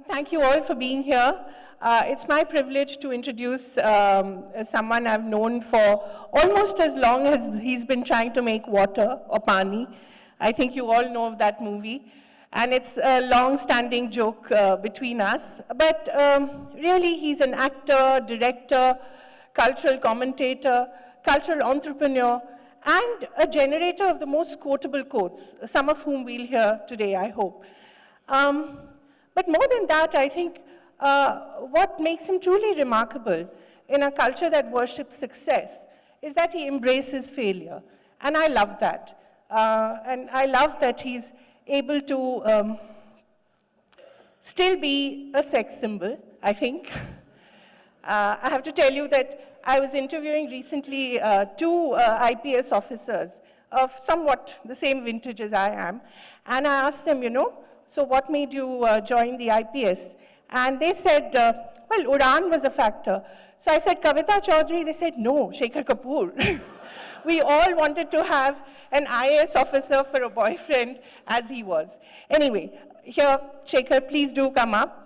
Thank you all for being here. It's my privilege to introduce someone I've known for almost as long as he's been trying to make water, or Pani. I think you all know of that movie. And it's a long-standing joke between us. But really, he's an actor, director, cultural commentator, cultural entrepreneur, and a generator of the most quotable quotes, some of whom we'll hear today, I hope. But more than that, I think what makes him truly remarkable in a culture that worships success is that he embraces failure. And I love that. And I love that he's able to still be a sex symbol, I think. I have to tell you that I was interviewing recently two IPS officers of somewhat the same vintage as I am. And I asked them, so what made you join the IPS? And they said, well, Udan was a factor. So I said, Kavita Chaudhary? They said, no, Shekhar Kapur. We all wanted to have an IAS officer for a boyfriend as he was. Anyway, here, Shekhar, please do come up.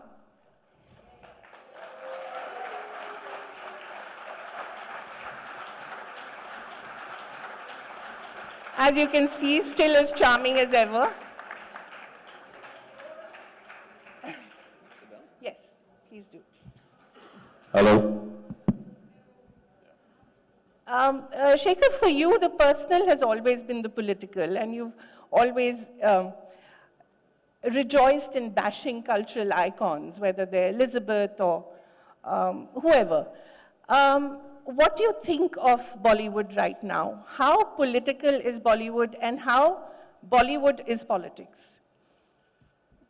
As you can see, still as charming as ever. Yes, please do. Hello. Shekhar, for you, the personal has always been the political, and you've always rejoiced in bashing cultural icons, whether they're Elizabeth or whoever. What do you think of Bollywood right now? How political is Bollywood, and how Bollywood is politics?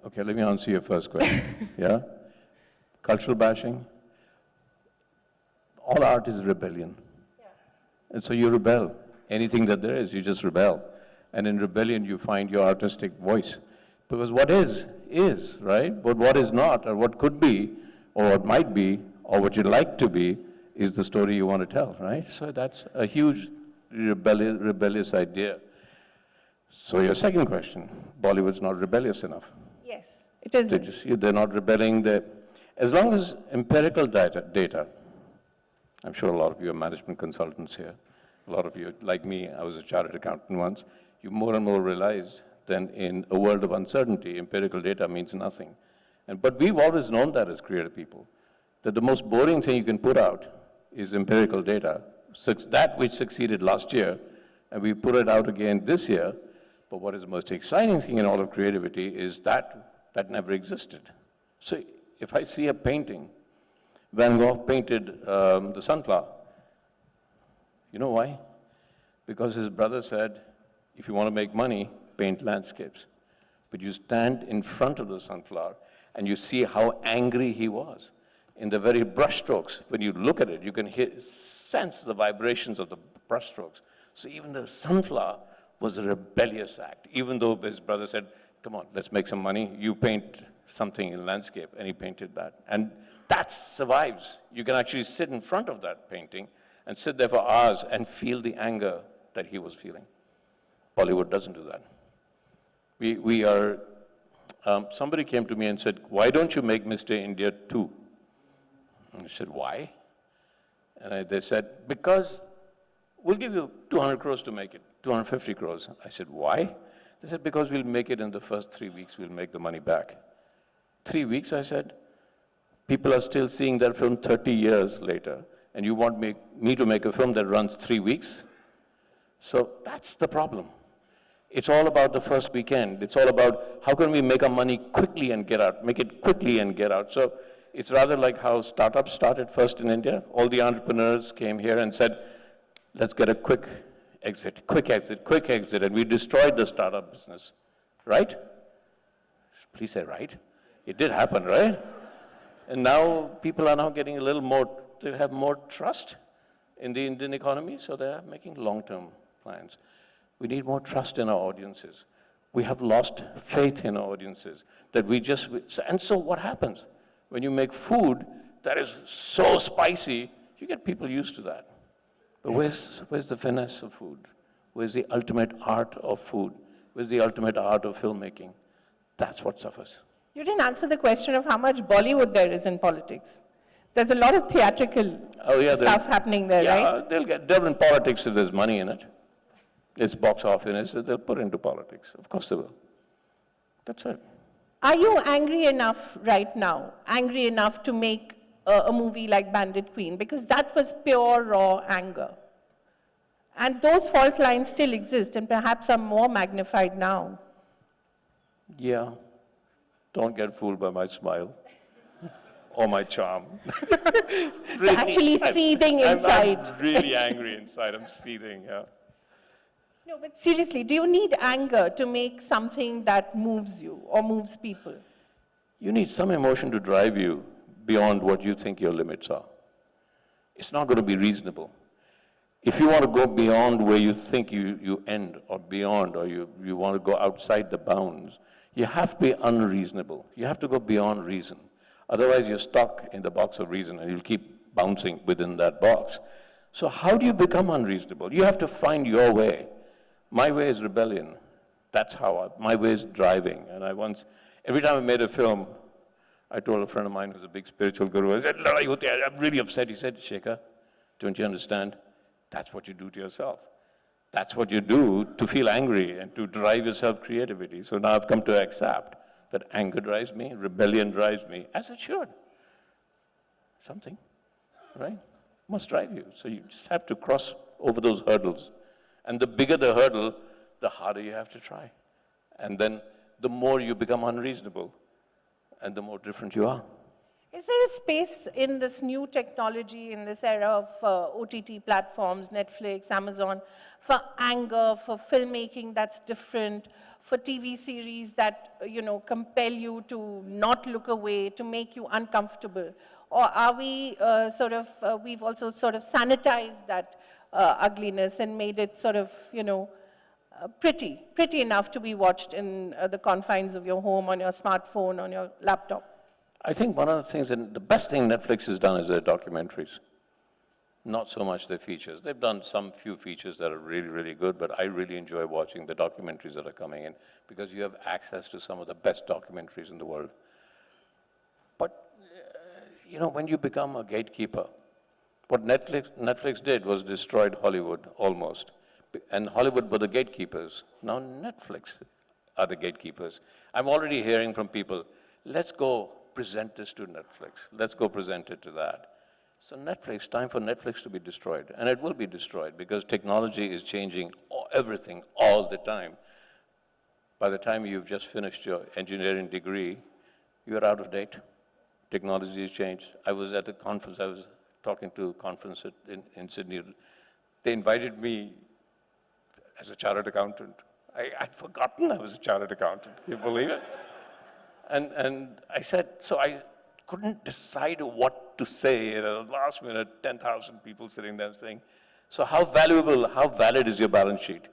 Okay, let me answer your first question. Yeah? Cultural bashing? All art is rebellion. Yeah. And so you rebel. Anything that there is, you just rebel. And in rebellion, you find your artistic voice. Because what is, right? But what is not, or what could be, or what might be, or what you'd like to be, is the story you want to tell, right? So that's a huge rebellious idea. So your second question, Bollywood's not rebellious enough. Yes, it isn't. They're not rebelling. As long as empirical data, I'm sure a lot of you are management consultants here. A lot of you, like me, I was a chartered accountant once. You more and more realized that in a world of uncertainty, empirical data means nothing. But we've always known that as creative people, that the most boring thing you can put out is empirical data. That which succeeded last year, and we put it out again this year. But what is the most exciting thing in all of creativity is that never existed. So if I see a painting, Van Gogh painted the sunflower. You know why? Because his brother said, if you want to make money, paint landscapes. But you stand in front of the sunflower and you see how angry he was. In the very brushstrokes, when you look at it, you can sense the vibrations of the brushstrokes. So even the sunflower was a rebellious act, even though his brother said, come on, let's make some money. You paint something in landscape, and he painted that. And that survives. You can actually sit in front of that painting and sit there for hours and feel the anger that he was feeling. Bollywood doesn't do that. Somebody came to me and said, why don't you make Mr. India 2? And I said, why? And they said, because we'll give you 200 crores to make it, 250 crores. I said, why? They said, because we'll make it in the first 3 weeks, we'll make the money back. 3 weeks, I said? People are still seeing that film 30 years later, and you want me to make a film that runs 3 weeks? So that's the problem. It's all about the first weekend. It's all about how can we make our money quickly and get out, make it quickly and get out. So it's rather like how startups started first in India. All the entrepreneurs came here and said, let's get a quick exit, and we destroyed the startup business, right? Please say right. It did happen, right? And now people are now getting a little more, they have more trust in the Indian economy, so they're making long-term plans. We need more trust in our audiences. We have lost faith in our audiences. And so what happens? When you make food that is so spicy, you get people used to that. But where's the finesse of food? Where's the ultimate art of food? Where's the ultimate art of filmmaking? That's what suffers. You didn't answer the question of how much Bollywood there is in politics. There's a lot of theatrical stuff happening there, right? They're in politics if there's money in it. It's box office, they'll put into politics. Of course they will. That's it. Are you angry enough right now, angry enough to make a movie like Bandit Queen? Because that was pure, raw anger. And those fault lines still exist and perhaps are more magnified now. Yeah. Don't get fooled by my smile or my charm. Really, so actually seething inside. I'm really angry inside. I'm seething, yeah. No, but seriously, do you need anger to make something that moves you or moves people? You need some emotion to drive you beyond what you think your limits are. It's not going to be reasonable. If you want to go beyond where you think you end or beyond, or you want to go outside the bounds, you have to be unreasonable. You have to go beyond reason. Otherwise, you're stuck in the box of reason and you'll keep bouncing within that box. So how do you become unreasonable? You have to find your way. My way is rebellion. That's how my way is driving. And every time I made a film, I told a friend of mine who's a big spiritual guru, I said, I'm really upset. He said, Shekhar, don't you understand? That's what you do to yourself. That's what you do to feel angry and to drive yourself creativity. So now I've come to accept that anger drives me, rebellion drives me, as it should. Something, right? Must drive you. So you just have to cross over those hurdles. And the bigger the hurdle, the harder you have to try. And then the more you become unreasonable, and the more different you are. Is there a space in this new technology, in this era of OTT platforms, Netflix, Amazon, for anger, for filmmaking that's different, for TV series that, compel you to not look away, to make you uncomfortable? Or are we we've also sort of sanitized that ugliness and made it sort of, pretty enough to be watched in the confines of your home, on your smartphone, on your laptop? I think one of the things, and the best thing Netflix has done is their documentaries. Not so much their features. They've done few features that are really, really good, but I really enjoy watching the documentaries that are coming in because you have access to some of the best documentaries in the world. But, when you become a gatekeeper, what Netflix did was destroyed Hollywood almost. And Hollywood were the gatekeepers. Now Netflix are the gatekeepers. I'm already hearing from people, let's go present this to Netflix. Let's go present it to that. So time for Netflix to be destroyed. And it will be destroyed because technology is changing everything all the time. By the time you've just finished your engineering degree, you're out of date. Technology has changed. I was at a conference, I was talking to a conference in Sydney. They invited me as a chartered accountant. I'd forgotten I was a chartered accountant. Can you believe it? And I said, so I couldn't decide what to say. At the last minute, 10,000 people sitting there saying, so how valid is your balance sheet?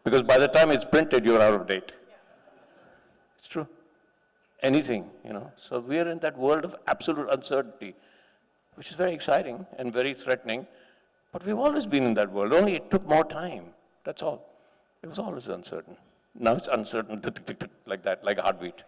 Because by the time it's printed, you're out of date. It's true. Anything, So we are in that world of absolute uncertainty, which is very exciting and very threatening. But we've always been in that world, only it took more time. That's all. It was always uncertain. Now it's uncertain, like that, like a heartbeat.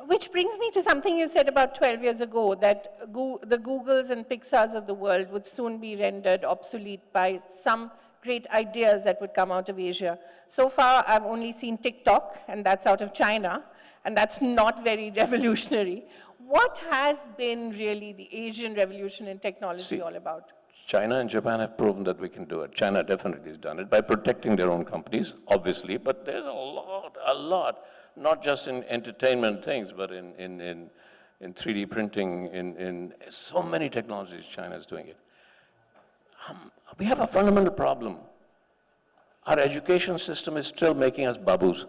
Which brings me to something you said about 12 years ago, that the Googles and Pixars of the world would soon be rendered obsolete by some great ideas that would come out of Asia. So far, I've only seen TikTok, and that's out of China, and that's not very revolutionary. What has been really the Asian revolution in technology all about? China and Japan have proven that we can do it. China definitely has done it by protecting their own companies, obviously, but there's a lot, not just in entertainment things, but in 3D printing, in so many technologies China is doing it. We have a fundamental problem. Our education system is still making us babus.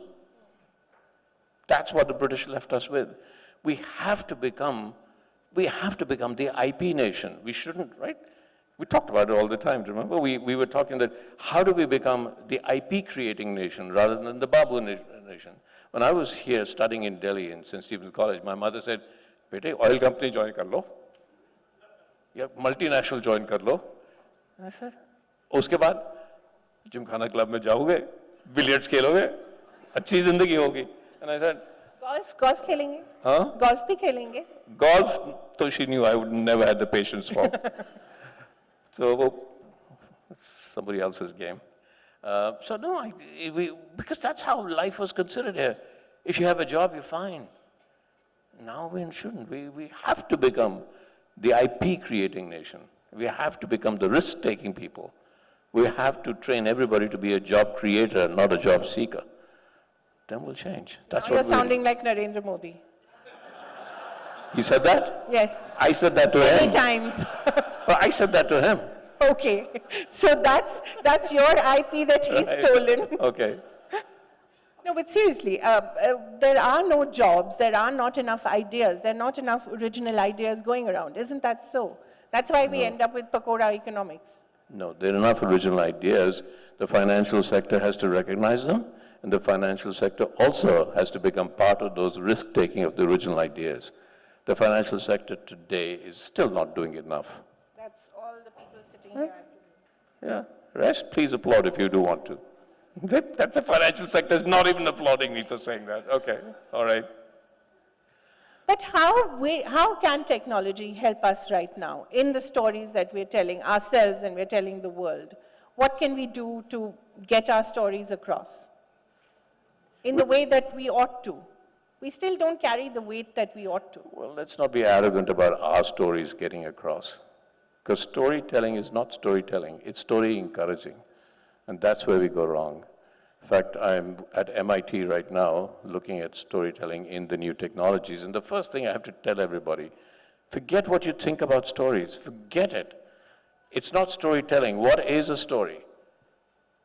That's what the British left us with. We have to become the IP nation. We shouldn't, right? We talked about it all the time, remember? We were talking that how do we become the IP creating nation rather than the babu nation? When I was here studying in Delhi in St. Stephen's College, my mother said, "Bete, oil company join kar lo. Yeah, multinational join kar lo." And I said, "Uske baad, Gymkhana club mein jaoge, billiards kheloge, अच्छी जिंदगी होगी." And I said, golf खेलेंगे? Huh? Golf भी खेलेंगे? Golf, though she knew I would never had the patience for. So, well, somebody else's game. So no, because that's how life was considered here. If you have a job, you're fine. Now we shouldn't. We have to become the IP creating nation. We have to become the risk taking people. We have to train everybody to be a job creator, not a job seeker. Then we'll change. That's Now what you're sounding like Narendra Modi. You said that? Yes. I said that to him. Many times. But I said that to him. Okay. So that's your IP that he's stolen. Okay. No, but seriously, there are no jobs, there are not enough ideas, there are not enough original ideas going around. Isn't that so? That's why we end up with pakora economics. No, there are enough original ideas. The financial sector has to recognize them, and the financial sector also has to become part of those risk-taking of the original ideas. The financial sector today is still not doing enough. That's all the people sitting here, I presume. Yeah, rest, please applaud if you do want to. That's the financial sector is not even applauding me for saying that. Okay, all right. But how can technology help us right now in the stories that we're telling ourselves and we're telling the world? What can we do to get our stories across in the way that we ought to? We still don't carry the weight that we ought to. Well, let's not be arrogant about our stories getting across. Because storytelling is not storytelling, it's story encouraging. And that's where we go wrong. In fact, I'm at MIT right now looking at storytelling in the new technologies. And the first thing I have to tell everybody, forget what you think about stories. Forget it. It's not storytelling. What is a story?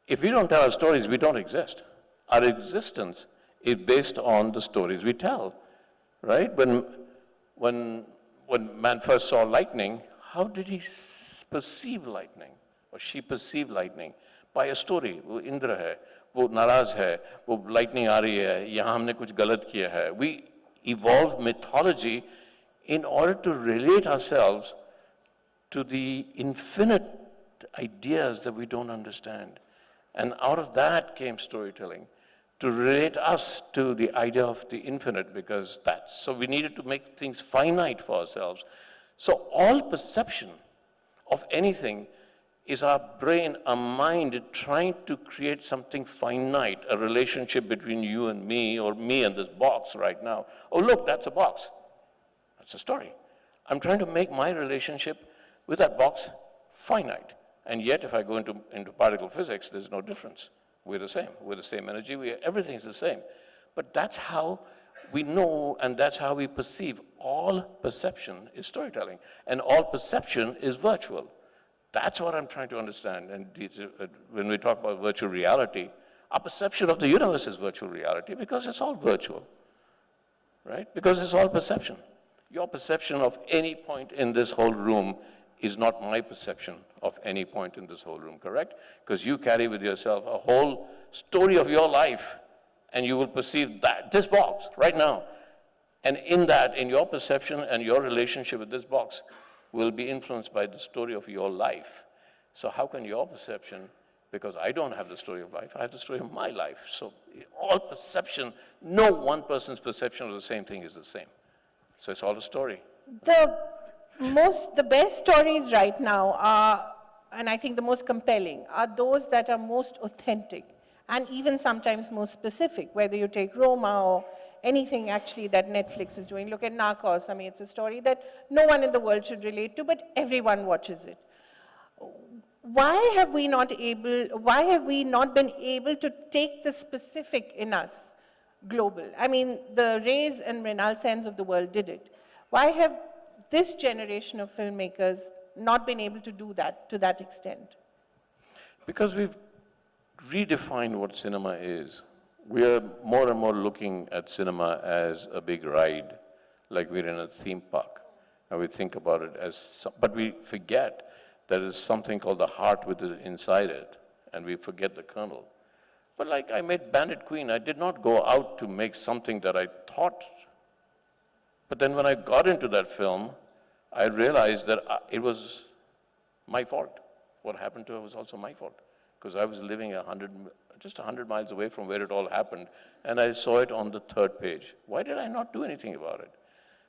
If we don't tell our stories, we don't exist. Our existence is based on the stories we tell, right? When man first saw lightning, how did he perceive lightning? Or she perceived lightning? By a story. वो इंद्र है, वो नाराज है, वो lightning आ रही है, यहाँ हमने कुछ गलत किया है. We evolved mythology in order to relate ourselves to the infinite ideas that we don't understand. And out of that came storytelling, to relate us to the idea of the infinite, because so we needed to make things finite for ourselves. So all perception of anything is our brain, our mind trying to create something finite, a relationship between you and me, or me and this box right now. Oh, look, that's a box. That's a story. I'm trying to make my relationship with that box finite. And yet, if I go into particle physics, there's no difference. We're the same. We're the same energy. Everything is the same. But that's how we know, and that's how we perceive. All perception is storytelling, and all perception is virtual. That's what I'm trying to understand. And when we talk about virtual reality, our perception of the universe is virtual reality because it's all virtual, right? Because it's all perception. Your perception of any point in this whole room is not my perception of any point in this whole room, correct? Because you carry with yourself a whole story of your life, and you will perceive this box right now. And in that, in your perception and your relationship with this box, will be influenced by the story of your life. So how can your perception, because I don't have the story of life, I have the story of my life. So all perception, no one person's perception of the same thing is the same. So it's all a story. The best stories right now are, and I think the most compelling, are those that are most authentic and even sometimes most specific, whether you take Roma or anything actually that Netflix is doing. Look at Narcos. I mean, it's a story that no one in the world should relate to, but everyone watches it. Why have we not been able to take the specific in us global? I mean, the Rays and Mrinal Sens of the world did it. Why have this generation of filmmakers not been able to do that to that extent? Because we've redefined what cinema is. We are more and more looking at cinema as a big ride, like we're in a theme park. And we think about it as, but we forget that there's something called the heart inside it, and we forget the kernel. But like I made Bandit Queen, I did not go out to make something that I thought. But then when I got into that film, I realized that it was my fault. What happened to her was also my fault. because I was living just 100 miles away from where it all happened, and I saw it on the third page. Why did I not do anything about it?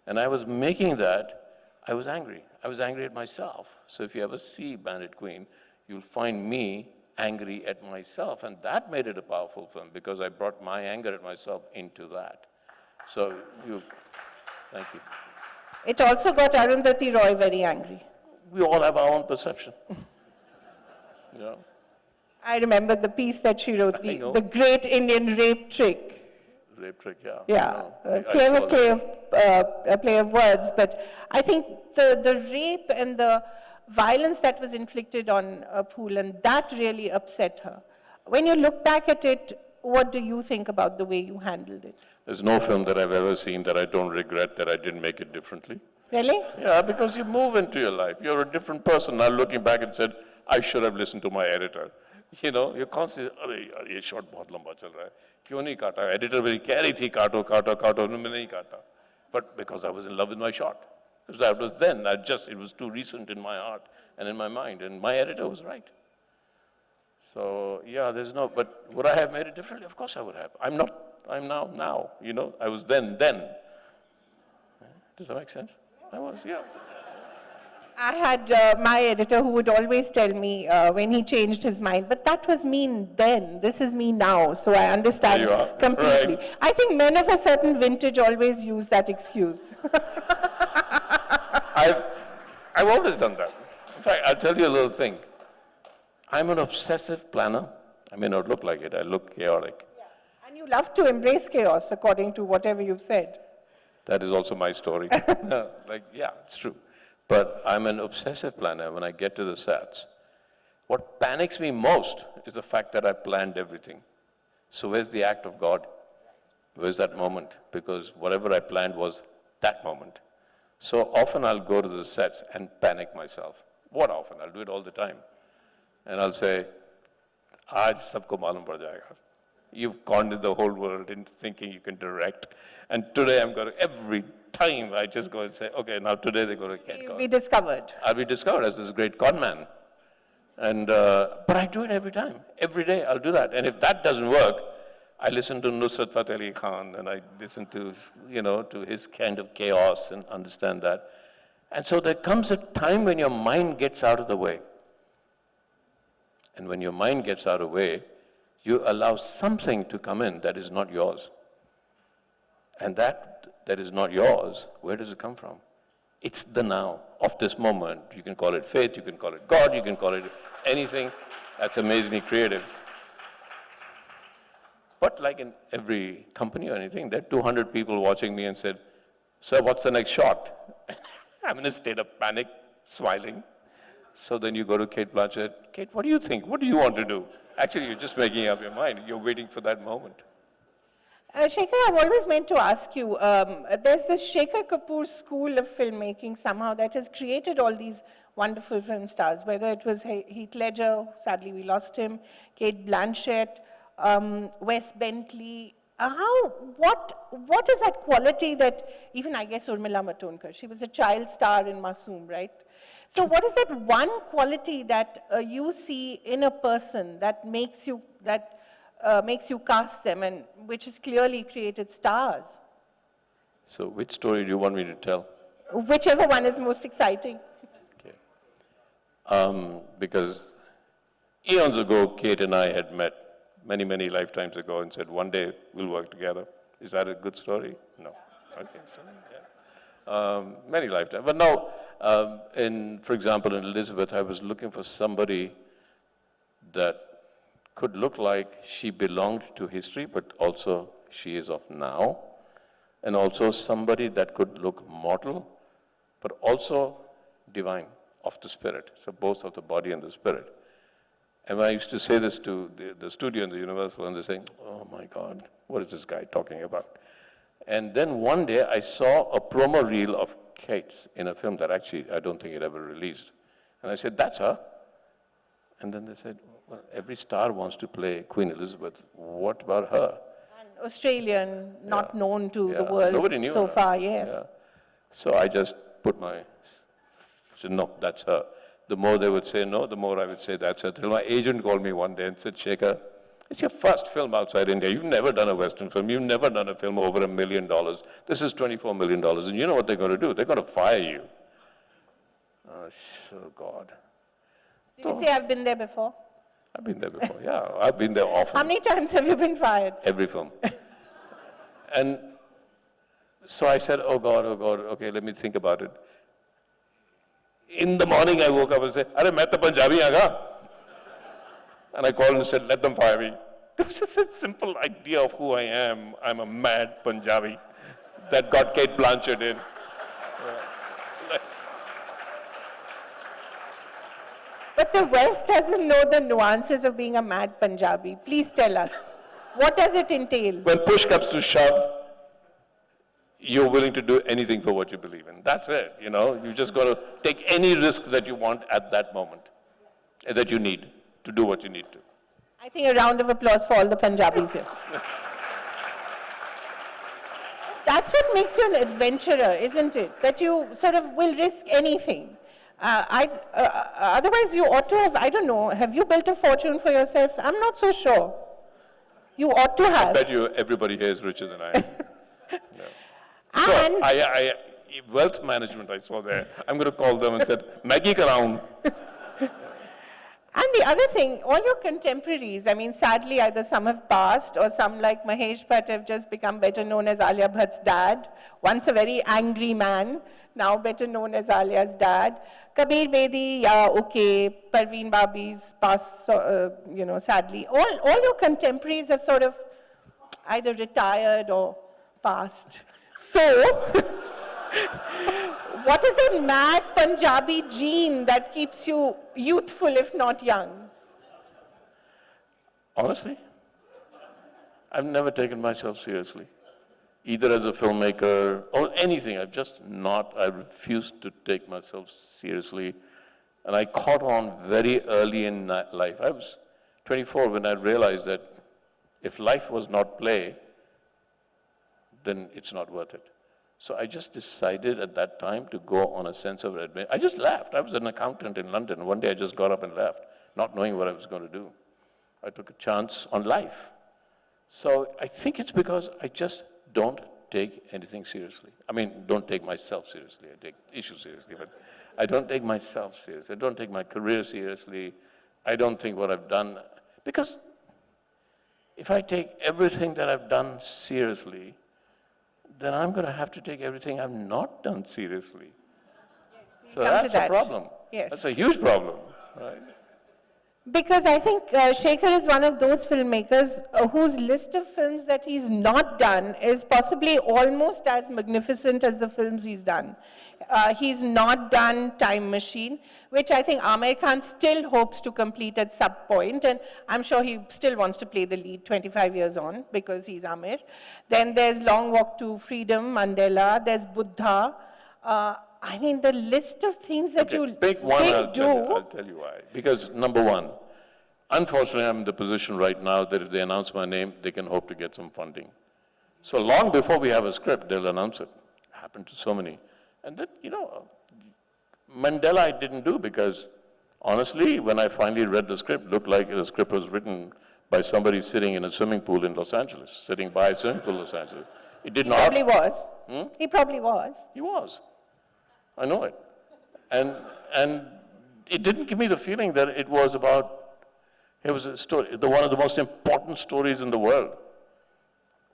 And I was making that, I was angry. I was angry at myself. So if you ever see Bandit Queen, you'll find me angry at myself, and that made it a powerful film, because I brought my anger at myself into that. So thank you. It also got Arundhati Roy very angry. We all have our own perception. Yeah. I remember the piece that she wrote, the great Indian rape trick. Rape trick, yeah. Yeah, clever play of words, but I think the rape and the violence that was inflicted on Poolan, that really upset her. When you look back at it, what do you think about the way you handled it? There's no film that I've ever seen that I don't regret that I didn't make it differently. Really? Yeah, because you move into your life. You're a different person. Now looking back and said, I should have listened to my editor. You know, you're constantly, "Arey, ye shot bahut lamba chal raha hai. Kyun nahi kaata?" Editor very keh rahi thi, "Kaato, kaato, kaato." No, maine nahi kaata. But because I was in love with my shot. Because that was then. It was too recent in my heart and in my mind. And my editor was right. So, yeah, but would I have made it differently? Of course I would have. I'm now, you know. I was then. Does that make sense? I was, yeah. I had my editor who would always tell me when he changed his mind, but that was me then, this is me now, so I understand completely. Right. I think men of a certain vintage always use that excuse. I've always done that. In fact, I'll tell you a little thing. I'm an obsessive planner. I may not look like it, I look chaotic. Yeah. And you love to embrace chaos, according to whatever you've said. That is also my story. Yeah, it's true. But I'm an obsessive planner when I get to the sets. What panics me most is the fact that I planned everything. So where's the act of God? Where's that moment? Because whatever I planned was that moment. So often I'll go to the sets and panic myself. What often? I'll do it all the time. And I'll say, Aaj sabko malum pad jayega. You've cornered the whole world into thinking you can direct. And today I'm going to, every time I just go and say, okay, now today they're going to get You'll be discovered. I'll be discovered as this great con man. And, but I do it every time. Every day I'll do that. And if that doesn't work, I listen to Nusrat Fateh Ali Khan and I listen to, to his kind of chaos and understand that. And so there comes a time when your mind gets out of the way. And when your mind gets out of the way, you allow something to come in that is not yours. And that is not yours, where does it come from? It's the now of this moment. You can call it faith, you can call it God, you can call it anything. That's amazingly creative. But like in every company or anything, there are 200 people watching me and said, "Sir, what's the next shot?" I'm in a state of panic, smiling. So then you go to Kate Blanchett. Kate, what do you think? What do you want to do? Actually, you're just making up your mind. You're waiting for that moment. Shekhar, I've always meant to ask you, there's this Shekhar Kapur school of filmmaking somehow that has created all these wonderful film stars, whether it was Heath Ledger, sadly we lost him, Kate Blanchett, Wes Bentley. What is that quality that, even I guess Urmila Matondkar, she was a child star in Masoom, right? So what is that one quality that you see in a person that makes you cast them and which has clearly created stars? So which story do you want me to tell? Whichever one is most exciting. Okay. Because eons ago, Kate and I had met many, many lifetimes ago and said, one day we'll work together. Is that a good story? No. Okay. So, yeah. Many lifetimes. But now, for example, in Elizabeth, I was looking for somebody that could look like she belonged to history, but also she is of now. And also somebody that could look mortal, but also divine, of the spirit. So both of the body and the spirit. And when I used to say this to the studio in the Universal, and they're saying, "Oh my God, what is this guy talking about?" And then one day I saw a promo reel of Kate's in a film that actually I don't think it ever released. And I said, "That's her." And then they said, "Well, every star wants to play Queen Elizabeth. What about her?" An Australian, not known to the world. Nobody knew so her. far, yes. Yeah. So I just said, "No, that's her." the more they would say no, the more I would say that's it. My agent called me one day and said, Shekhar, it's your first film outside India. You've never done a Western film. You've never done a film over $1 million. This is $24 million. And you know what they're going to do? They're going to fire you. Oh, God. Did you say I've been there before? I've been there before, yeah. I've been there often. How many times have you been fired? Every film. And so I said, oh God, okay, let me think about it. In the morning, I woke up and said, "Arey, main to Punjabi aaga." And I called and said, let them fire me. This is a simple idea of who I am. I'm a mad Punjabi that got Kate Blanchett in. But the West doesn't know the nuances of being a mad Punjabi. Please tell us. What does it entail? When push comes to shove, you're willing to do anything for what you believe in. That's it, you know. You just got to take any risk that you want at that moment, that you need to do what you need to. I think a round of applause for all the Punjabis here. That's what makes you an adventurer, isn't it? That you sort of will risk anything. Otherwise, you ought to have, I don't know, have you built a fortune for yourself? I'm not so sure. You ought to have. I bet you everybody here is richer than I am. Yeah. And So, wealth management I saw there. I'm going to call them and said, Maggie Karaun. And the other thing, all your contemporaries, I mean, sadly, either some have passed or some like Mahesh Bhatt have just become better known as Alia Bhatt's dad. Once a very angry man, now better known as Alia's dad. Kabir Bedi, yeah, okay. Parveen Babi's passed, sadly. All your contemporaries have sort of either retired or passed. So, what is the mad Punjabi gene that keeps you youthful, if not young? Honestly, I've never taken myself seriously, either as a filmmaker or anything. I refuse to take myself seriously. And I caught on very early in life. I was 24 when I realized that if life was not play, then it's not worth it. So I just decided at that time to go on a sense of adventure. I just left. I was an accountant in London. One day I just got up and left, not knowing what I was going to do. I took a chance on life. So I think it's because I just don't take anything seriously. I mean, don't take myself seriously. I take issues seriously, but I don't take myself seriously. I don't take my career seriously. I don't think what I've done, because if I take everything that I've done seriously, then I'm going to have to take everything I've not done seriously. Yes, so that's a problem. Yes. That's a huge problem, right? Because I think Shekhar is one of those filmmakers whose list of films that he's not done is possibly almost as magnificent as the films he's done. He's not done Time Machine, which I think Aamir Khan still hopes to complete at some point, and I'm sure he still wants to play the lead 25 years on because he's Aamir. Then there's Long Walk to Freedom, Mandela, there's Buddha. I mean, the list of things that you pick one, did do. I'll tell you why. Because number one, unfortunately, I'm in the position right now that if they announce my name, they can hope to get some funding. So long before we have a script, they'll announce it. Happened to so many. And then, Mandela I didn't do because, honestly, when I finally read the script, it looked like the script was written by somebody sitting in a swimming pool in Los Angeles, sitting by a swimming pool in Los Angeles. It did not. He probably was. He probably was. He was. I know it. And it didn't give me the feeling that it was a story, one of the most important stories in the world.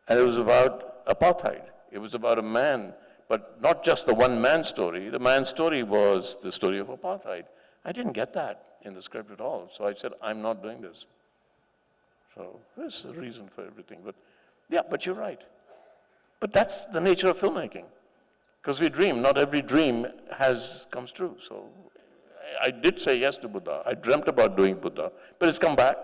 And it was about apartheid. It was about a man, but not just the one-man story. The man's story was the story of apartheid. I didn't get that in the script at all. So I said, I'm not doing this. So there's a reason for everything. But yeah, but you're right. But that's the nature of filmmaking. Because we dream, not every dream comes true. So I did say yes to Buddha. I dreamt about doing Buddha, but it's come back.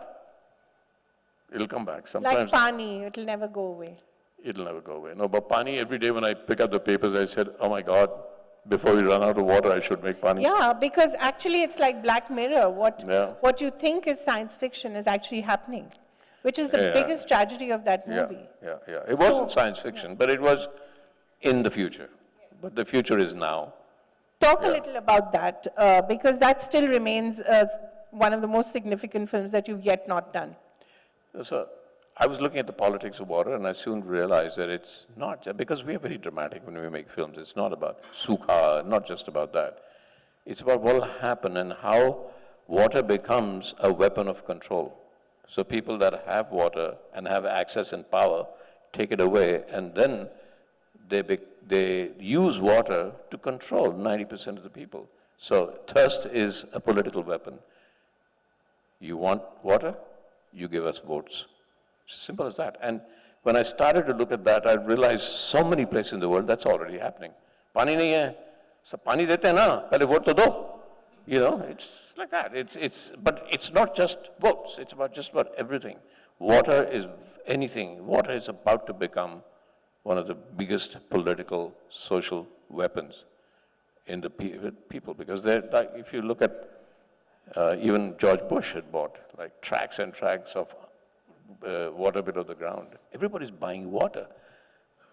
It'll come back. Sometimes. Like Fani, it'll never go away. It'll never go away. No, but Pani, every day when I pick up the papers, I said, oh my God, before we run out of water, I should make Pani. Yeah, because actually it's like Black Mirror. What you think is science fiction is actually happening, which is the biggest tragedy of that movie. Yeah. It wasn't science fiction, but it was in the future. But the future is now. Talk a little about that, because that still remains one of the most significant films that you've yet not done. So I was looking at the politics of water, and I soon realized that it's not, because we are very dramatic when we make films. It's not about sukha, not just about that. It's about what will happen and how water becomes a weapon of control. So people that have water and have access and power take it away, and then they use water to control 90% of the people. So thirst is a political weapon. You want water? You give us votes. It's as simple as that. And when I started to look at that, I realized so many places in the world that's already happening. Pani nahi hai, sab pani dete hai na, pehle vote to do. You know, it's like that. But it's not just votes. It's about just about everything. Water is anything. Water is about to become one of the biggest political, social weapons in the people, because they're like, if you look at even George Bush had bought like tracts and tracts of water below the ground. Everybody's buying water.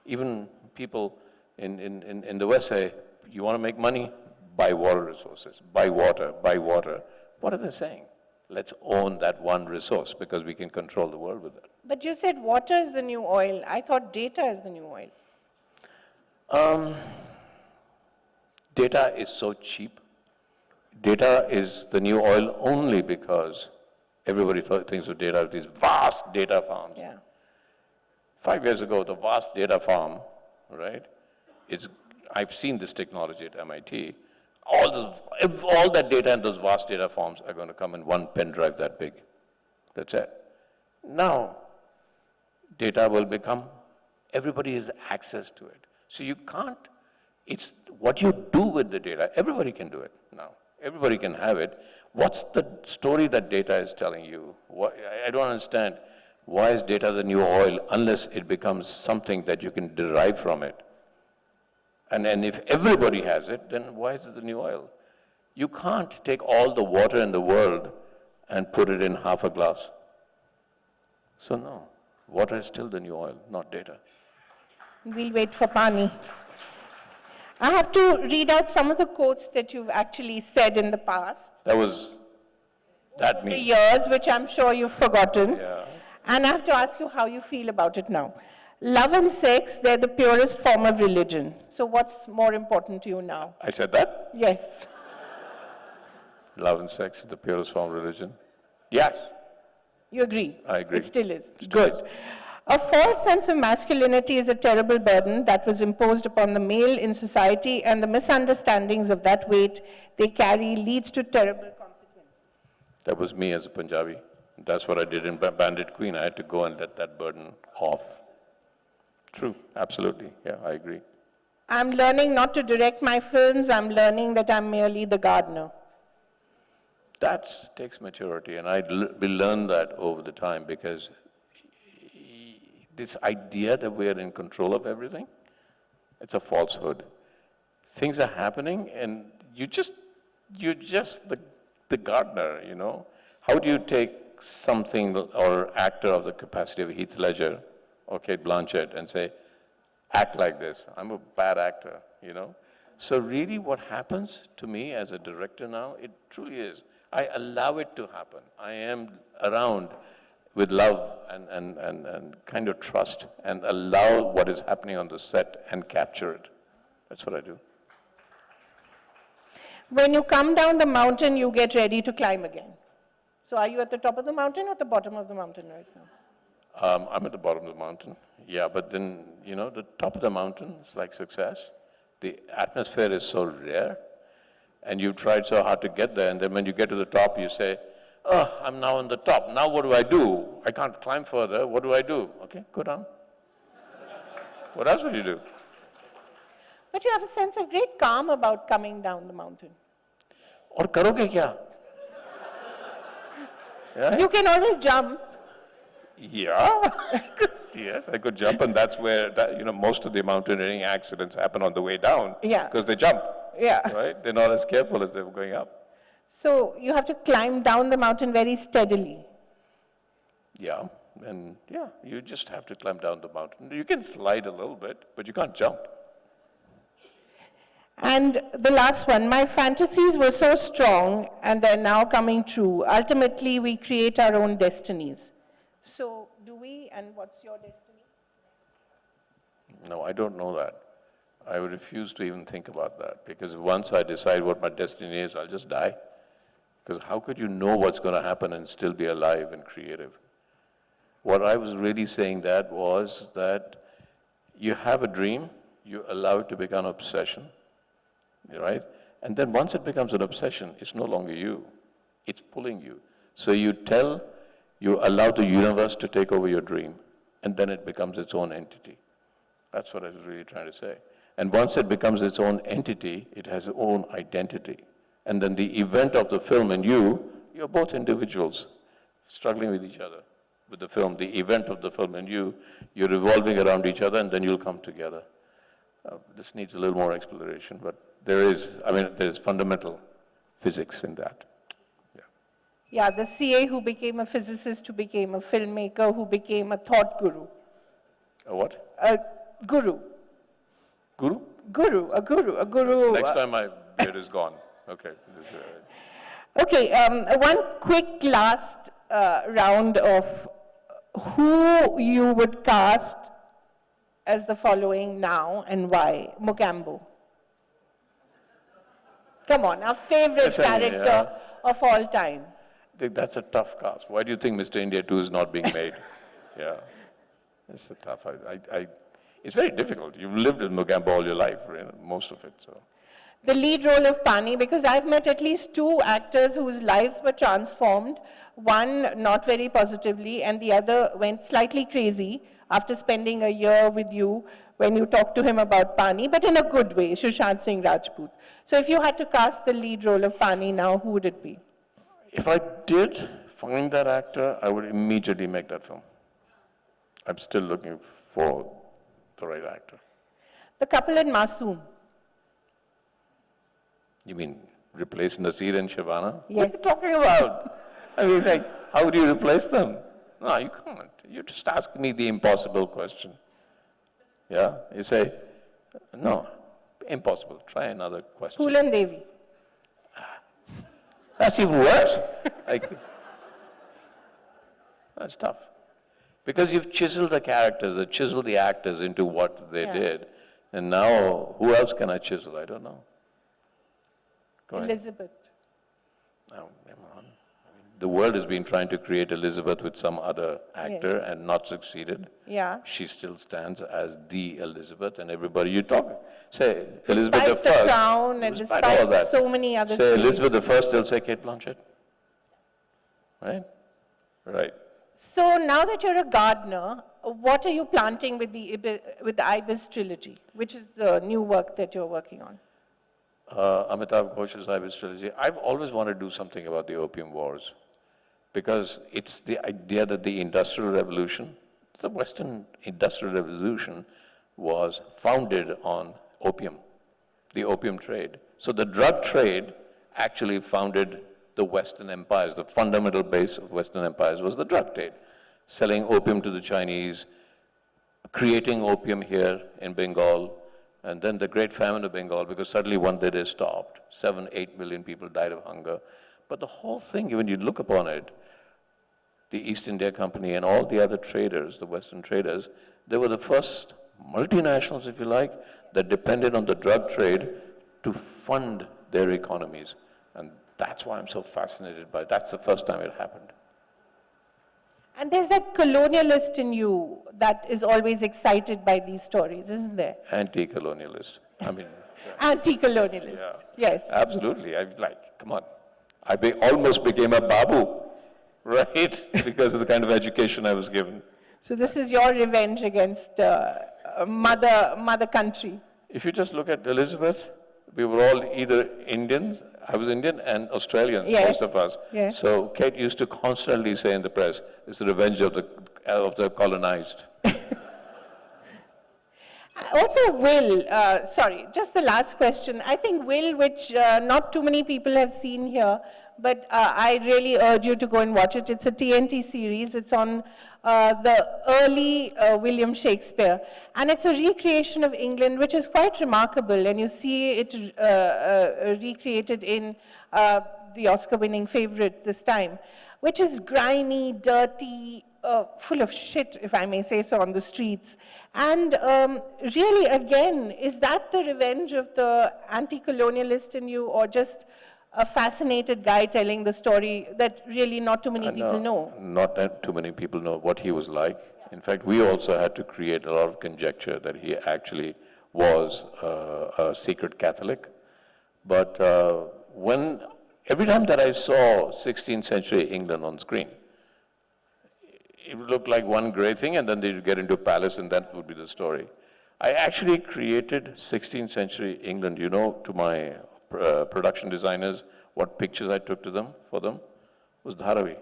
Even people in the West say, you want to make money? Buy water resources, buy water, buy water. What are they saying? Let's own that one resource because we can control the world with it. But you said water is the new oil. I thought data is the new oil. Data is so cheap. Data is the new oil only because everybody thinks of data as these vast data farms. Yeah. 5 years ago, the vast data farm, right, I've seen this technology at MIT. All that data in those vast data farms are going to come in one pen drive that big. That's it. Now, data will become, everybody has access to it. So you can't, it's what you do with the data. Everybody can do it now. Everybody can have it. What's the story that data is telling you? I don't understand. Why is data the new oil unless it becomes something that you can derive from it? And if everybody has it, then why is it the new oil? You can't take all the water in the world and put it in half a glass. So no, water is still the new oil, not data. We'll wait for Fani. I have to read out some of the quotes that you've actually said in the past. That The means. years, which I'm sure you've forgotten. Yeah. And I have to ask you how you feel about it now. Love and sex, they're the purest form of religion. So what's more important to you now? I said that? Yes. Love and sex is the purest form of religion? Yes. You agree? I agree. It still is. Good. A false sense of masculinity is a terrible burden that was imposed upon the male in society, and the misunderstandings of that weight they carry leads to terrible consequences. That was me as a Punjabi. That's what I did in Bandit Queen. I had to go and let that burden off. True, absolutely. Yeah, I agree. I'm learning not to direct my films. I'm learning that I'm merely the gardener. That takes maturity, and I will learn that over the time, because this idea that we are in control of everything, it's a falsehood. Things are happening, and you're just the gardener, you know. How do you take something or actor of the capacity of Heath Ledger or Kate Blanchett and say, act like this? I'm a bad actor, you know. So really what happens to me as a director now, it truly is, I allow it to happen. I am around with love and kind of trust, and allow what is happening on the set and capture it. That's what I do. When you come down the mountain, you get ready to climb again. So are you at the top of the mountain or the bottom of the mountain right now? I'm at the bottom of the mountain, yeah, but then, you know, the top of the mountain is like success. The atmosphere is so rare, and you've tried so hard to get there, and then when you get to the top, you say, oh, I'm now on the top. Now what do? I can't climb further. What do I do? Okay, go down. What else would you do? But you have a sense of great calm about coming down the mountain. Aur karoge kya? Yeah? You can always jump. Yeah, yes, I could jump, and that's where, most of the mountaineering accidents happen on the way down. Yeah. Because they jump. Yeah. Right? They're not as careful as they were going up. So you have to climb down the mountain very steadily. Yeah, and you just have to climb down the mountain. You can slide a little bit, but you can't jump. And the last one, my fantasies were so strong and they're now coming true. Ultimately, we create our own destinies. So, do we, and what's your destiny? No, I don't know that. I would refuse to even think about that, because once I decide what my destiny is, I'll just die. Because how could you know what's going to happen and still be alive and creative? What I was really saying that was that you have a dream, you allow it to become an obsession, right? And then once it becomes an obsession, it's no longer you, it's pulling you. So you allow the universe to take over your dream, and then it becomes its own entity. That's what I was really trying to say. And once it becomes its own entity, it has its own identity. And then the event of the film and you're both individuals struggling with each other. With the film, the event of the film and you're revolving around each other, and then you'll come together. This needs a little more exploration, but there's fundamental physics in that. Yeah, the CA who became a physicist, who became a filmmaker, who became a thought guru. A what? A guru. Guru? A guru. Next time my beard is gone. Okay. Okay, one quick last round of who you would cast as the following now and why. Mugambo. Come on, our favorite character of all time. I think that's a tough cast. Why do you think Mr. India 2 is not being made? Yeah, it's a tough. It's very difficult. You've lived with Mugambo all your life, most of it. So. The lead role of Fani, because I've met at least 2 actors whose lives were transformed. One not very positively, and the other went slightly crazy after spending a year with you when you talked to him about Pani, but in a good way, Sushant Singh Rajput. So if you had to cast the lead role of Pani now, who would it be? If I did find that actor, I would immediately make that film. I'm still looking for the right actor. The couple in Masoom. You mean replace Nasir and Shabana? Yes. What are you talking about? I mean, how would you replace them? No, you can't. You just ask me the impossible question. Yeah? You say, no, impossible. Try another question. Poolan Devi. That's even worse. That's tough. Because you've chiseled the characters, or chiseled the actors into what they did. And now, who else can I chisel? I don't know. Elizabeth. Oh, come on. The world has been trying to create Elizabeth with some other actor and not succeeded. Yeah. She still stands as the Elizabeth, and everybody you talk, say Elizabeth the First. Despite the Crown and despite so many other Say Elizabeth the First, still say Kate Blanchett. Right? Right. So now that you're a gardener, what are you planting with the Ibis Trilogy, which is the new work that you're working on? Amitav Ghosh's Ibis Trilogy. I've always wanted to do something about the opium wars, because it's the idea that the Industrial Revolution, the Western Industrial Revolution, was founded on opium, the opium trade. So the drug trade actually founded the Western empires. The fundamental base of Western empires was the drug trade, selling opium to the Chinese, creating opium here in Bengal, and then the Great Famine of Bengal, because suddenly one day they stopped. 7-8 million people died of hunger. But the whole thing, when you look upon it, the East India Company and all the other traders, the Western traders, they were the first multinationals, if you like, that depended on the drug trade to fund their economies. And that's why I'm so fascinated by it. That's the first time it happened. And there's that colonialist in you that is always excited by these stories, isn't there? Anti-colonialist. I mean... Anti-colonialist, yes. Absolutely. I was like, come on. I almost became a babu, right? Because of the kind of education I was given. So this is your revenge against mother country. If you just look at Elizabeth, we were all either Indians, I was Indian, and Australians, most of us. Yes. So Kate used to constantly say in the press, it's the revenge of the colonized. Also, Will, sorry, just the last question. I think Will, which not too many people have seen here, but I really urge you to go and watch it. It's a TNT series. It's on the early William Shakespeare. And it's a recreation of England, which is quite remarkable. And you see it recreated in the Oscar-winning favorite this time, which is grimy, dirty, full of shit, if I may say so, on the streets. And really, again, is that the revenge of the anti-colonialist in you, or just a fascinated guy telling the story that really not too many people know? Not that too many people know what he was like. In fact, we also had to create a lot of conjecture that he actually was a secret Catholic. But every time that I saw 16th century England on screen, it would look like one great thing, and then they'd get into a palace, and that would be the story. I actually created 16th century England. You know, to my production designers, what pictures I took to them, for them, was Dharavi.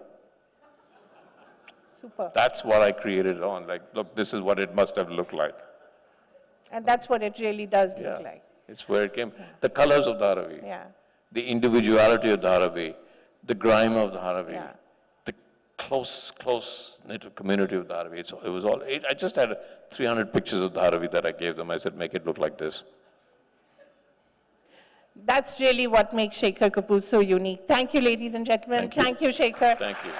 Super. That's what I created on. Like, look, this is what it must have looked like. And that's what it really does look like. It's where it came. The colors of Dharavi. Yeah. The individuality of Dharavi. The grime of Dharavi. Yeah. The close-knit community of Dharavi. It was all, I just had 300 pictures of Dharavi that I gave them. I said, make it look like this. That's really what makes Shekhar Kapur so unique. Thank you, ladies and gentlemen. Thank you, Shekhar. Thank you.